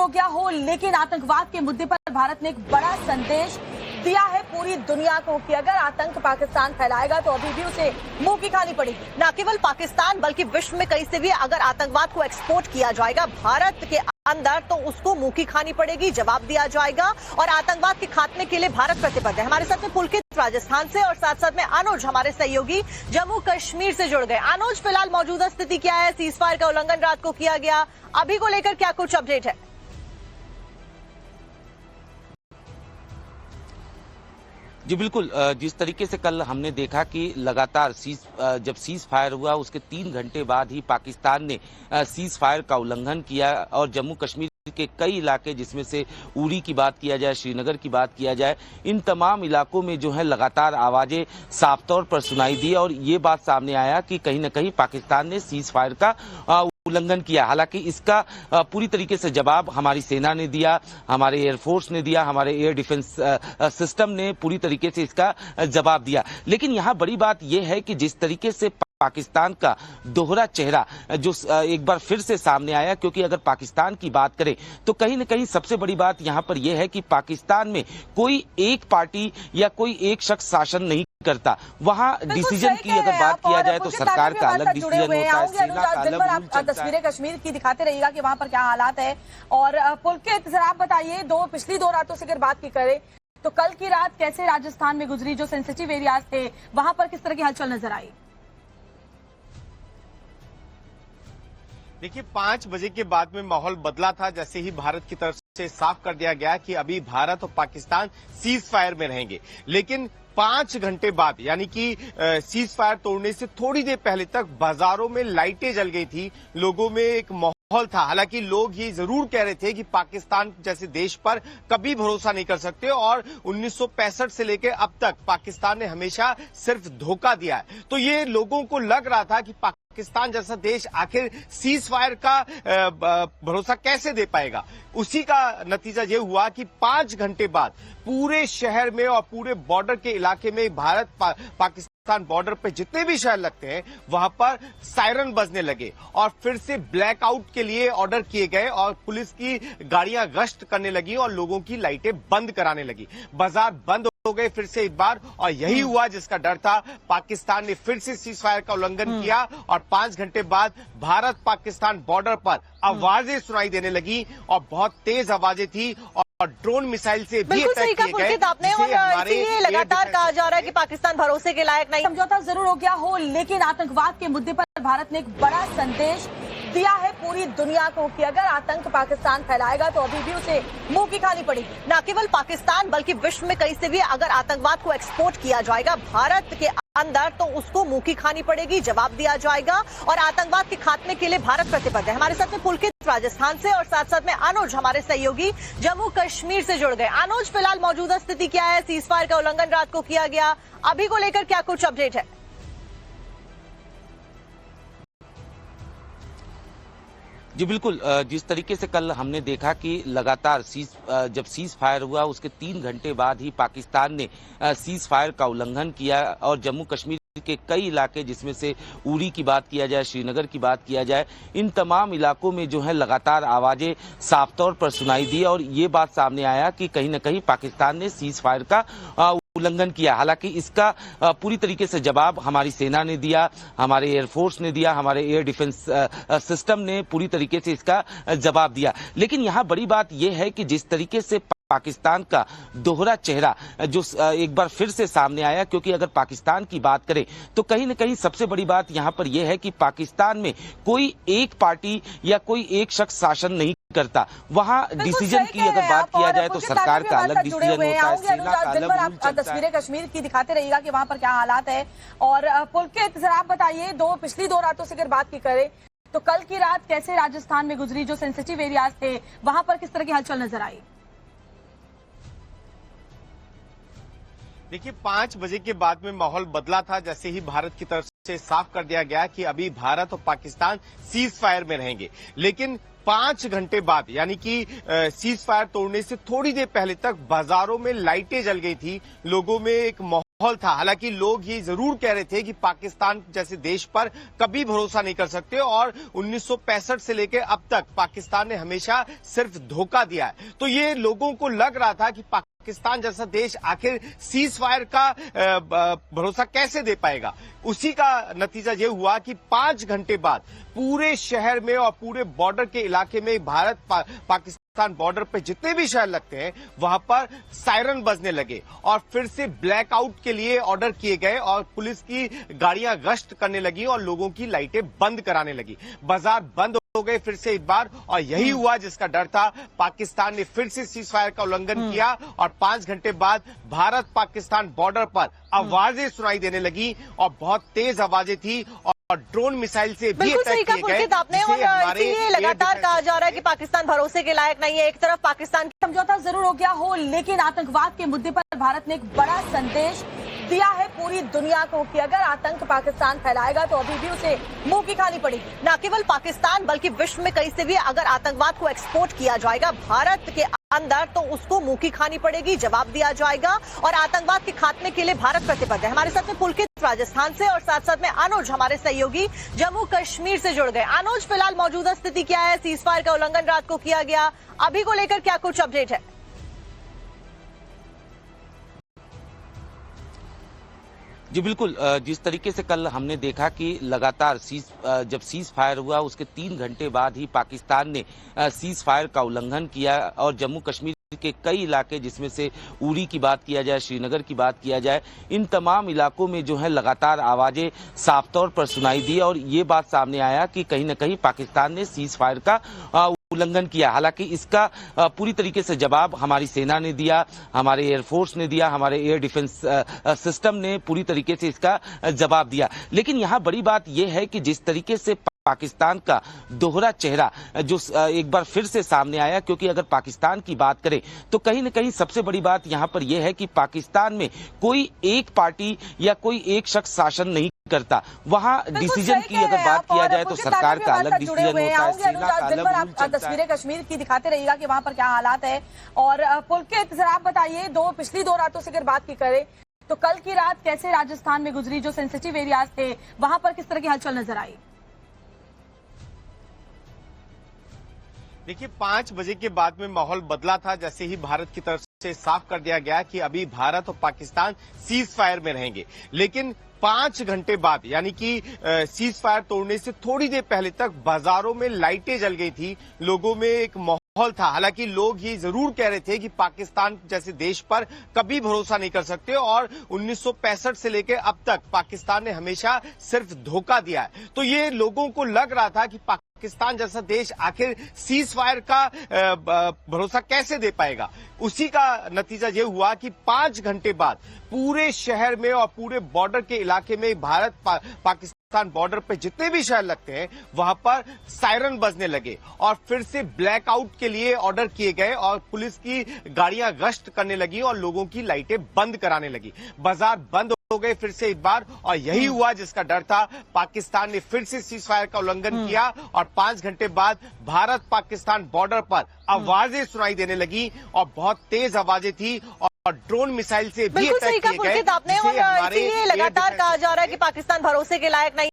हो गया हो, लेकिन आतंकवाद के मुद्दे पर भारत ने एक बड़ा संदेश दिया है पूरी दुनिया को कि अगर आतंक पाकिस्तान फैलाएगा तो अभी भी उसे मुंह की खानी पड़ेगी। न केवल पाकिस्तान बल्कि विश्व में कहीं से भी अगर आतंकवाद को एक्सपोर्ट किया जाएगा भारत के अंदर तो उसको मुंह की खानी पड़ेगी, जवाब दिया जाएगा। और आतंकवाद के खात्मे के लिए भारत प्रतिबद्ध है। हमारे साथ में पुलकित राजस्थान से और साथ साथ में अनुज हमारे सहयोगी जम्मू कश्मीर से जुड़ गए। अनुज, फिलहाल मौजूदा स्थिति क्या है? सीज फायर का उल्लंघन रात को किया गया, अभी को लेकर क्या कुछ अपडेट है? जी बिल्कुल, जिस तरीके से कल हमने देखा कि लगातार जब सीज फायर हुआ उसके 3 घंटे बाद ही पाकिस्तान ने सीज फायर का उल्लंघन किया और जम्मू कश्मीर के कई इलाके, जिसमें से उरी की बात किया जाए, श्रीनगर की बात किया जाए, इन तमाम इलाकों में जो है लगातार आवाजें साफ तौर पर सुनाई दी और ये बात सामने आया कि कहीं न कहीं पाकिस्तान ने सीज फायर का उल्लंघन किया। हालांकि इसका पूरी तरीके से जवाब हमारी सेना ने दिया, हमारे एयरफोर्स ने दिया, हमारे एयर डिफेंस सिस्टम ने पूरी तरीके से इसका जवाब दिया। लेकिन यहाँ बड़ी बात यह है कि जिस तरीके से पाकिस्तान का दोहरा चेहरा जो एक बार फिर से सामने आया, क्योंकि अगर पाकिस्तान की बात करें तो कहीं न कहीं सबसे बड़ी बात यहाँ पर यह है कि पाकिस्तान में कोई एक पार्टी या कोई एक शख्स शासन नहीं करता। वहाँ डिसीजन की अगर बात किया जाए तो सरकार का अलग डिसीजन होता है, सेना का अलग रूल चलता है। तस्वीरें कश्मीर की दिखाते रहिएगा कि वहाँ पर क्या हालात है। और पुलकित, जरा आप बताइए, पिछली 2 रातों से अगर बात की करें तो कल की रात कैसे राजस्थान में गुजरी? जो सेंसिटिव एरियाज थे वहां पर किस तरह की हलचल नजर आई? देखिए, 5 बजे के बाद में माहौल बदला था जैसे ही भारत की तरफ से साफ कर दिया गया कि अभी भारत और पाकिस्तान सीज फायर में रहेंगे। लेकिन 5 घंटे बाद, यानी कि सीज फायर तोड़ने से थोड़ी देर पहले तक बाजारों में लाइटें जल गई थी, लोगों में एक माहौल था। हालांकि लोग ये जरूर कह रहे थे कि पाकिस्तान जैसे देश पर कभी भरोसा नहीं कर सकते और 1965 से लेकर अब तक पाकिस्तान ने हमेशा सिर्फ धोखा दिया है। तो ये लोगों को लग रहा था कि पाकिस्तान जैसा देश आखिर सीज फायर का भरोसा कैसे दे पाएगा। उसी का नतीजा ये हुआ कि 5 घंटे बाद पूरे शहर में और पूरे बॉर्डर के इलाके में भारत पाकिस्तान बॉर्डर पे जितने भी शहर लगते हैं वहां पर सायरन बजने लगे और फिर से ब्लैकआउट के लिए ऑर्डर किए गए और पुलिस की गाड़ियां गश्त करने लगी और लोगों की लाइटें बंद कराने लगी। बाजार बंद हो गए फिर से एक बार, और यही हुआ जिसका डर था। पाकिस्तान ने फिर से सीज फायर का उल्लंघन किया और 5 घंटे बाद भारत पाकिस्तान बॉर्डर पर आवाजें सुनाई देने लगी और बहुत तेज आवाजें थी और ड्रोन मिसाइल से भी अटैक किए गए। आपने और इसीलिए लगातार कहा जा रहा है कि पाकिस्तान भरोसे के लायक नहीं। समझौता जरूर हो गया हो, लेकिन आतंकवाद के मुद्दे पर भारत ने एक बड़ा संदेश दिया है पूरी दुनिया को कि अगर आतंक पाकिस्तान फैलाएगा तो अभी भी उसे मुंह की खानी पड़ेगी। न केवल पाकिस्तान बल्कि विश्व में कहीं से भी अगर आतंकवाद को एक्सपोर्ट किया जाएगा भारत के अंदर तो उसको मुंह की खानी पड़ेगी, जवाब दिया जाएगा। और आतंकवाद के खात्मे के लिए भारत प्रतिबद्ध है। हमारे साथ में पुलकित राजस्थान से और साथ साथ में अनुज हमारे सहयोगी जम्मू कश्मीर से जुड़ गए। अनुज, फिलहाल मौजूदा स्थिति क्या है? सीज फायर का उल्लंघन रात को किया गया, अभी को लेकर क्या कुछ अपडेट है? जी बिल्कुल, जिस तरीके से कल हमने देखा कि लगातार जब सीज फायर हुआ उसके 3 घंटे बाद ही पाकिस्तान ने सीज फायर का उल्लंघन किया और जम्मू कश्मीर के कई इलाके, जिसमें से उरी की बात किया जाए, श्रीनगर की बात किया जाए, इन तमाम इलाकों में जो है लगातार आवाजें साफ तौर पर सुनाई दी और ये बात सामने आया कि कहीं न कहीं पाकिस्तान ने सीज फायर का उल्लंघन किया। हालांकि इसका पूरी तरीके से जवाब हमारी सेना ने दिया, हमारे एयरफोर्स ने दिया, हमारे एयर डिफेंस सिस्टम ने पूरी तरीके से इसका जवाब दिया। लेकिन यहाँ बड़ी बात यह है कि जिस तरीके से पाकिस्तान का दोहरा चेहरा जो एक बार फिर से सामने आया, क्योंकि अगर पाकिस्तान की बात करें तो कहीं न कहीं सबसे बड़ी बात यहाँ पर यह है कि पाकिस्तान में कोई एक पार्टी या कोई एक शख्स शासन नहीं करता। वहाँ डिसीजन की अगर बात किया जाए तो सरकार का अलग डिसीजन होता है, सेना का अलग रूल चलता है। तस्वीरें कश्मीर की दिखाते रहिएगा कि वहाँ पर क्या हालात है। और पुलकित, जरा आप बताइए, पिछली 2 रातों से अगर बात की करें तो कल की रात कैसे राजस्थान में गुजरी? जो सेंसिटिव एरियाज थे वहां पर किस तरह की हलचल नजर आई? देखिए, 5 बजे के बाद में माहौल बदला था जैसे ही भारत की तरफ से साफ कर दिया गया कि अभी भारत और पाकिस्तान सीज फायर में रहेंगे। लेकिन 5 घंटे बाद, यानी कि सीज फायर तोड़ने से थोड़ी देर पहले तक बाजारों में लाइटें जल गई थी, लोगों में एक माहौल था। हालांकि लोग ये जरूर कह रहे थे कि पाकिस्तान जैसे देश पर कभी भरोसा नहीं कर सकते और 1965 से लेकर अब तक पाकिस्तान ने हमेशा सिर्फ धोखा दिया है। तो ये लोगों को लग रहा था कि पाकिस्तान जैसा देश आखिर सीज फायर का भरोसा कैसे दे पाएगा। उसी का नतीजा ये हुआ कि 5 घंटे बाद पूरे शहर में और पूरे बॉर्डर के इलाके में भारत पाकिस्तान बॉर्डर पे जितने भी शहर लगते हैं वहां पर सायरन बजने लगे और फिर से ब्लैकआउट के लिए ऑर्डर किए गए और पुलिस की गाड़ियां गश्त करने लगी और लोगों की लाइटें बंद कराने लगी। बाजार बंद हो गए फिर से एक बार और यही हुआ जिसका डर था। पाकिस्तान ने फिर से सीज फायर का उल्लंघन किया और 5 घंटे बाद भारत पाकिस्तान बॉर्डर पर आवाजें सुनाई देने लगी और बहुत तेज आवाजें थी और ड्रोन मिसाइल से भी बिल्कुल सही अटैक कहा किए गए। पुलकित आपने, और इसीलिए लगातार कहा जा रहा है कि पाकिस्तान भरोसे के लायक नहीं है। एक तरफ पाकिस्तान समझौता जरूर हो गया हो, लेकिन आतंकवाद के मुद्दे पर भारत ने एक बड़ा संदेश दिया है पूरी दुनिया को कि अगर आतंक पाकिस्तान फैलाएगा तो अभी भी उसे मुंह की खानी पड़ेगी। न केवल पाकिस्तान बल्कि विश्व में कहीं से भी अगर आतंकवाद को एक्सपोर्ट किया जाएगा भारत के अंदर तो उसको मुंह की खानी पड़ेगी, जवाब दिया जाएगा और आतंकवाद के खात्मे के लिए भारत प्रतिबद्ध है। हमारे साथ में पुलकित राजस्थान से और साथ साथ में अनुज हमारे सहयोगी जम्मू कश्मीर से जुड़ गए। अनुज, फिलहाल मौजूदा स्थिति क्या है? सीज फायर का उल्लंघन रात को किया गया, अभी को लेकर क्या कुछ अपडेट है? जी बिल्कुल, जिस तरीके से कल हमने देखा कि लगातार जब सीज फायर हुआ उसके 3 घंटे बाद ही पाकिस्तान ने सीज फायर का उल्लंघन किया और जम्मू कश्मीर के कई इलाके, जिसमें से उरी की बात किया जाए, श्रीनगर की बात किया जाए, इन तमाम इलाकों में जो है लगातार आवाजें साफ तौर पर सुनाई दी और ये बात सामने आया कि कहीं न कहीं पाकिस्तान ने सीज फायर का उल्लंघन किया। हालांकि इसका पूरी तरीके से जवाब हमारी सेना ने दिया, हमारे एयरफोर्स ने दिया, हमारे एयर डिफेंस सिस्टम ने पूरी तरीके से इसका जवाब दिया। लेकिन यहाँ बड़ी बात यह है कि जिस तरीके से पाकिस्तान का दोहरा चेहरा जो एक बार फिर से सामने आया, क्योंकि अगर पाकिस्तान की बात करें तो कहीं न कहीं सबसे बड़ी बात यहां पर यह है कि पाकिस्तान में कोई एक पार्टी या कोई एक शख्स शासन नहीं करता। वहां डिसीजन की अगर बात किया जाए तो सरकार का अलग डिसीजन होता है, सेना का अलग रूल चलता है। तस्वीरें कश्मीर की दिखाते रहिएगा कि वहां पर क्या हालात है। और पुलकित, जरा आप बताइए, पिछली 2 रातों से अगर बात की करें तो कल की रात कैसे राजस्थान में गुजरी? जो सेंसिटिव एरियाज थे वहां पर किस तरह की हलचल नजर आई? देखिए, 5 बजे के बाद में माहौल बदला था जैसे ही भारत की तरफ से साफ कर दिया गया कि अभी भारत और पाकिस्तान सीज फायर में रहेंगे। लेकिन 5 घंटे बाद, यानी कि सीज फायर तोड़ने से थोड़ी देर पहले तक बाजारों में लाइटें जल गई थी, लोगों में एक माहौल था। हालांकि लोग ये जरूर कह रहे थे कि पाकिस्तान जैसे देश पर कभी भरोसा नहीं कर सकते और 1965 से लेकर अब तक पाकिस्तान ने हमेशा सिर्फ धोखा दिया है। तो ये लोगों को लग रहा था कि पाकिस्तान जैसा देश आखिर सीज फायर का भरोसा कैसे दे पाएगा। उसी का नतीजा ये हुआ कि 5 घंटे बाद पूरे शहर में और पूरे बॉर्डर के इलाके में भारत पाकिस्तान बॉर्डर पे जितने भी शहर लगते हैं वहां पर सायरन बजने लगे और फिर से ब्लैकआउट के लिए ऑर्डर किए गए और पुलिस की गाड़ियां गश्त करने लगी और लोगों की लाइटें बंद कराने लगी। बाजार बंद हो गए फिर से एक बार और यही हुआ जिसका डर था। पाकिस्तान ने फिर से सीज फायर का उल्लंघन किया और 5 घंटे बाद भारत पाकिस्तान बॉर्डर पर आवाजें सुनाई देने लगी और बहुत तेज आवाजें थी और ड्रोन मिसाइल से भी बिल्कुल सही अटैक कहा किए गए। पुलकित आपने, और इसीलिए लगातार कहा जा रहा है कि पाकिस्तान भरोसे के लायक नहीं